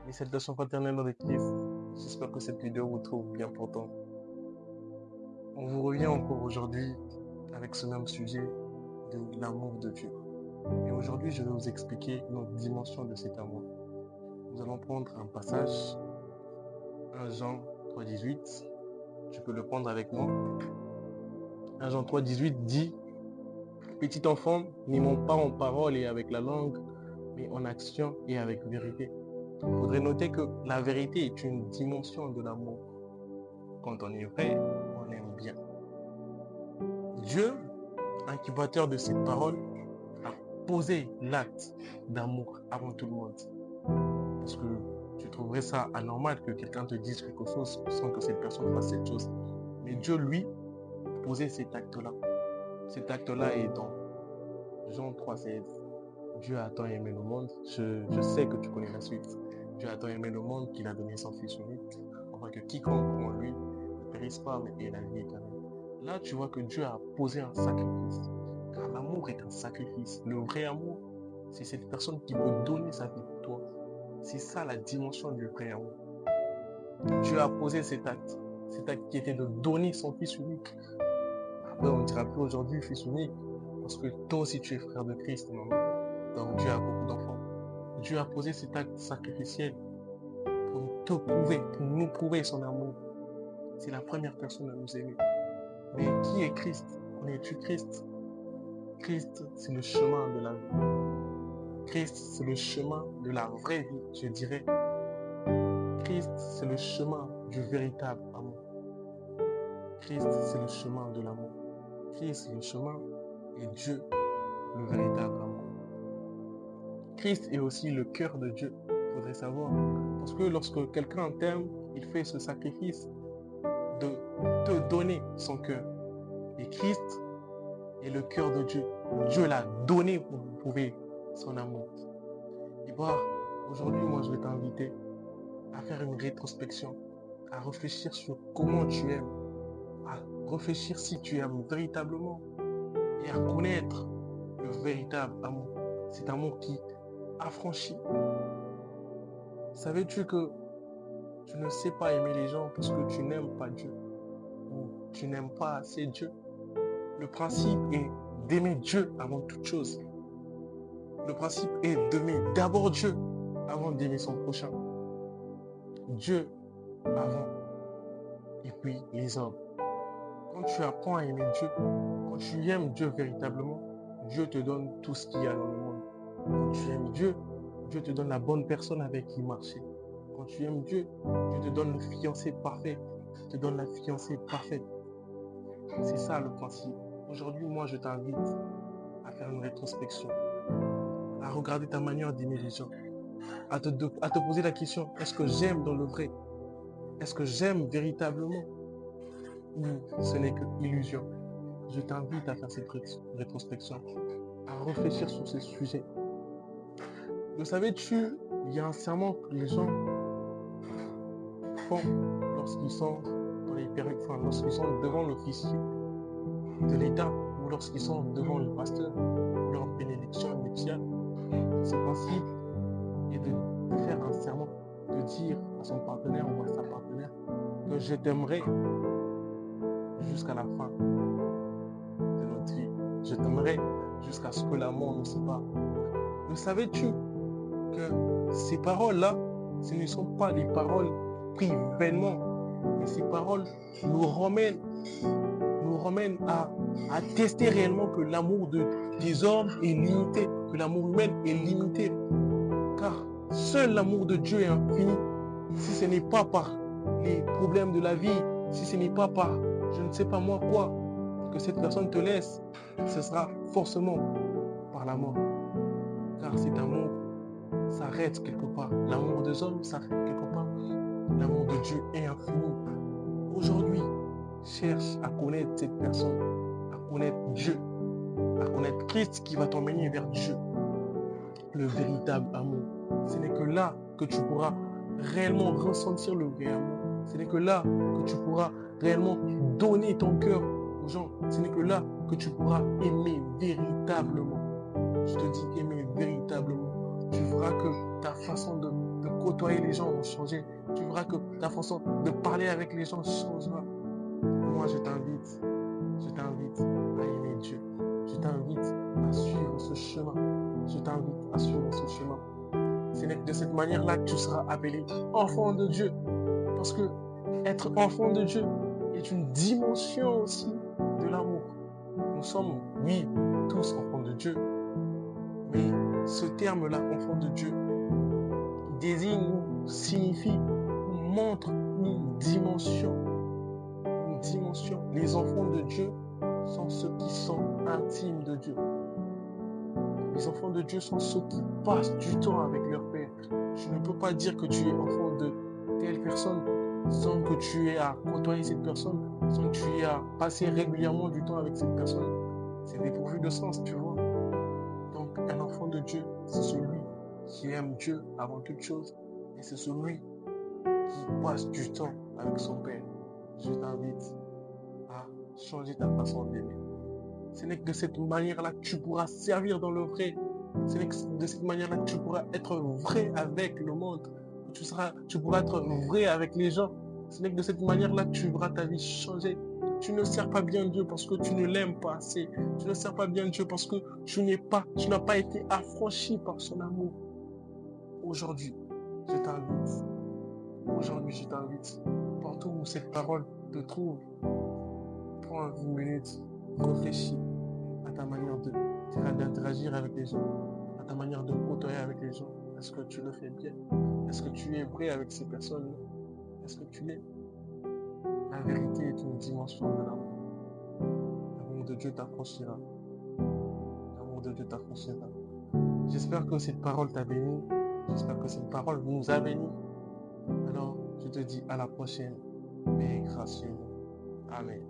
Mes salutations fraternelles dans le Christ. J'espère que cette vidéo vous trouve bien portant. On vous revient encore aujourd'hui avec ce même sujet de l'amour de Dieu. Et aujourd'hui, je vais vous expliquer notre dimension de cet amour. Nous allons prendre un passage, 1 Jean 3,18. Tu peux le prendre avec moi. 1 Jean 3,18 dit: Petit enfant, n'aimons pas en parole et avec la langue, mais en action et avec vérité. Il faudrait noter que la vérité est une dimension de l'amour. Quand on est vrai, on aime bien. Dieu, incubateur de cette parole, a posé l'acte d'amour avant tout le monde. Parce que tu trouverais ça anormal que quelqu'un te dise quelque chose sans que cette personne fasse cette chose. Mais Dieu, lui, a posé cet acte-là. Cet acte-là est dans Jean 3,16. Dieu a tant aimé le monde. Je sais que tu connais la suite. Dieu a tant aimé le monde qu'il a donné son Fils unique, afin que quiconque en lui ne périsse pas, mais ait la vie éternelle. Là, tu vois que Dieu a posé un sacrifice. Car l'amour est un sacrifice. Le vrai amour, c'est cette personne qui veut donner sa vie pour toi. C'est ça la dimension du vrai amour. Dieu a posé cet acte qui était de donner son Fils unique. Après, on ne dira plus aujourd'hui Fils unique, parce que toi aussi tu es frère de Christ, maman. Donc Dieu a beaucoup d'enfants. Dieu a posé cet acte sacrificiel pour te prouver, pour nous prouver son amour. C'est la première personne à nous aimer. Mais qui est Christ? Connais-tu Christ? Christ, c'est le chemin de la vie. Christ, c'est le chemin de la vraie vie, je dirais. Christ, c'est le chemin du véritable amour. Christ, c'est le chemin de l'amour. Christ, c'est le chemin et Dieu, le véritable amour. Christ est aussi le cœur de Dieu, il faudrait savoir. Parce que lorsque quelqu'un t'aime, il fait ce sacrifice de te donner son cœur. Et Christ est le cœur de Dieu. Dieu l'a donné pour nous prouver son amour. Et voilà, aujourd'hui, moi, je vais t'inviter à faire une rétrospection, à réfléchir sur comment tu aimes, à réfléchir si tu aimes véritablement et à connaître le véritable amour. Cet amour qui affranchit. Savais-tu que tu ne sais pas aimer les gens parce que tu n'aimes pas Dieu ou tu n'aimes pas assez Dieu? Le principe est d'aimer Dieu avant toute chose. Le principe est d'aimer d'abord Dieu avant d'aimer son prochain. Dieu avant et puis les hommes. Quand tu apprends à aimer Dieu, quand tu aimes Dieu véritablement, Dieu te donne tout ce qu'il y a dans le monde. Quand tu aimes Dieu, Dieu te donne la bonne personne avec qui marcher. Quand tu aimes Dieu, Dieu te donne le fiancé parfait, te donne la fiancée parfaite. C'est ça le principe. Aujourd'hui, moi, je t'invite à faire une rétrospection, à regarder ta manière d'aimer les gens, à te poser la question, est-ce que j'aime dans le vrai? Est-ce que j'aime véritablement? Ou ce n'est que illusion? Je t'invite à faire cette rétrospection, à réfléchir sur ce sujet. Le savais-tu, il y a un serment que les gens font lorsqu'ils sont dans les périodes, lorsqu'ils sont devant l'officier de l'État ou lorsqu'ils sont devant le pasteur pour leur bénédiction nuptiale. Ce principe est de faire un serment, de dire à son partenaire ou à sa partenaire que je t'aimerai jusqu'à la fin de notre vie. Je t'aimerai jusqu'à ce que la mort nous sépare. Le savais-tu que ces paroles-là, ce ne sont pas des paroles prises vainement, mais ces paroles nous ramènent à tester réellement que l'amour des hommes est limité, que l'amour humain est limité. Car seul l'amour de Dieu est infini. Si ce n'est pas par les problèmes de la vie, si ce n'est pas par je ne sais pas moi quoi, que cette personne te laisse, ce sera forcément par la mort. Car cet amour s'arrête quelque part. L'amour des hommes s'arrête quelque part. L'amour de Dieu est infini. Aujourd'hui, cherche à connaître cette personne, à connaître Dieu, à connaître Christ qui va t'emmener vers Dieu. Le véritable amour. Ce n'est que là que tu pourras réellement ressentir le vrai amour. Ce n'est que là que tu pourras réellement donner ton cœur aux gens. Ce n'est que là que tu pourras aimer véritablement. Je te dis aimer véritablement. Tu feras que ta façon de côtoyer les gens vont changer. Tu verras que ta façon de parler avec les gens changera. Moi, je t'invite à aimer Dieu. Je t'invite à suivre ce chemin. Je t'invite à suivre ce chemin. C'est de cette manière-là que tu seras appelé enfant de Dieu. Parce que être enfant de Dieu est une dimension aussi de l'amour. Nous sommes, oui, tous enfants de Dieu. Mais ce terme-là, enfant de Dieu, désigne ou signifie ou montre une dimension. Une dimension. Les enfants de Dieu sont ceux qui sont intimes de Dieu. Les enfants de Dieu sont ceux qui passent du temps avec leur Père. Je ne peux pas dire que tu es enfant de telle personne sans que tu aies à côtoyer cette personne, sans que tu aies à passer régulièrement du temps avec cette personne. C'est dépourvu de sens, tu vois. Donc, un enfant de Dieu, c'est celui qui aime Dieu avant toute chose. Et c'est celui qui passe du temps avec son Père. Je t'invite à changer ta façon d'aimer. Ce n'est que de cette manière-là que tu pourras servir dans le vrai. Ce n'est que de cette manière-là que tu pourras être vrai avec le monde. Tu pourras être vrai avec les gens. Ce n'est que de cette manière-là que tu verras ta vie changer. Tu ne sers pas bien Dieu parce que tu ne l'aimes pas assez. Tu ne sers pas bien Dieu parce que tu n'as pas été affranchi par son amour. Aujourd'hui, je t'invite. Aujourd'hui, je t'invite. Partout où cette parole te trouve, prends une minute, réfléchis à ta manière d'interagir avec les gens, à ta manière de côtoyer avec les gens. Est-ce que tu le fais bien? Est-ce que tu es vrai avec ces personnes-là? Est-ce que tu l'es? La vérité est une dimension de l'amour. L'amour de Dieu t'affranchira. L'amour de Dieu t'affranchira. J'espère que cette parole t'a béni. J'espère que cette parole nous a bénis. Alors, je te dis à la prochaine. Mais grâce à vous. Amen.